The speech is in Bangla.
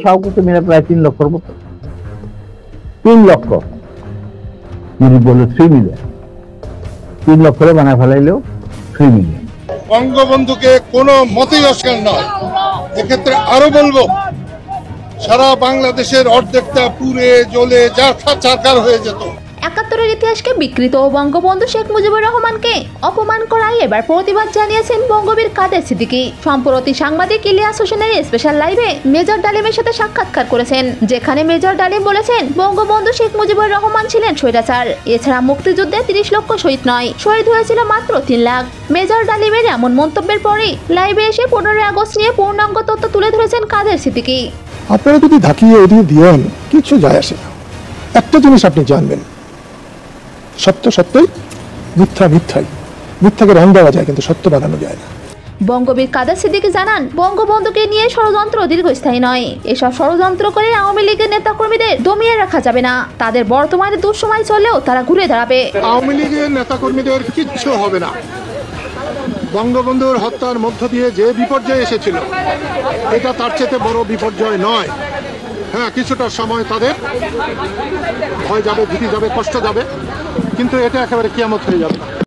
সবকিছু মিলে প্রায় 3 লক্ষর মতো। 3 লক্ষ যদি বললো 3 মিলিয়ন, 3 লক্ষরে বানায় ফেলাইলেও 3 মিলিয়ন। বঙ্গবন্ধুকে কোনো মতেই অস্কার নয়। এক্ষেত্রে আরো বলবো, সারা বাংলাদেশের অর্ধেকটা পুড়ে জ্বলে ছারখার হয়ে যেত। ৭১-এর ইতিহাসকে বিকৃত ও বঙ্গবন্ধু শেখ মুজিবুর রহমানকে অপমান করায় এবার প্রতিবাদ জানিয়েছেন বঙ্গবীর কাদের সিদ্দিকী। সম্প্রতি সাংবাদিক ইলিয়াস হোসেনের স্পেশাল লাইভে মেজর ডালিমের সাথে সাক্ষাৎকার করেছেন, যেখানে মেজর ডালিম বলেছেন বঙ্গবন্ধু শেখ মুজিবুর রহমান ছিলেন স্বৈরাচার। এছাড়া মুক্তিযুদ্ধে ৩০ লক্ষ শহীদ নয়, শহীদ হয়েছিল মাত্র ৩ লাখ। মেজর ডালিমের এমন মন্তব্যের পরেই লাইভে এসে ১৫ আগস্ট নিয়ে পূর্ণাঙ্গ তথ্য তুলে ধরেছেন কাদের সিদ্দিকী। আপনারা যদি ধাকিয়ে ওদিকে দিয়েন কিছু যায় আসে না। একটা জিনিস আপনি জানবেন, সত্য সত্যই, মিথ্যা মিথ্যাই। মিথ্যাকে রং দেওয়া যায় কিন্তু সত্য বানানো যায় না। বঙ্গবীর কাদের সিদ্দিকী জানান, বঙ্গবন্ধুকে নিয়ে ষড়যন্ত্র দীর্ঘস্থায়ী নয়। এসব ষড়যন্ত্র করে আওয়ামী লীগের নেতাকর্মীদের দমিয়ে রাখা যাবে না। তাদের বর্তমানে দুঃসময় চললেও তারা ঘুরে দাঁড়াবে। আওয়ামী লীগের নেতাকর্মীদের কিচ্ছু হবে না। বঙ্গবন্ধুর হত্যার মধ্য দিয়ে যে বিপর্যয় এসেছিল, এটা তার চেয়ে বড় বিপর্যয় নয়। হ্যাঁ, কিছুটা সময় তাদের ভয় যাবে, ভীতি যাবে, কষ্ট যাবে, কিন্তু এটা একেবারে কিয়ামত হয়ে যাবে।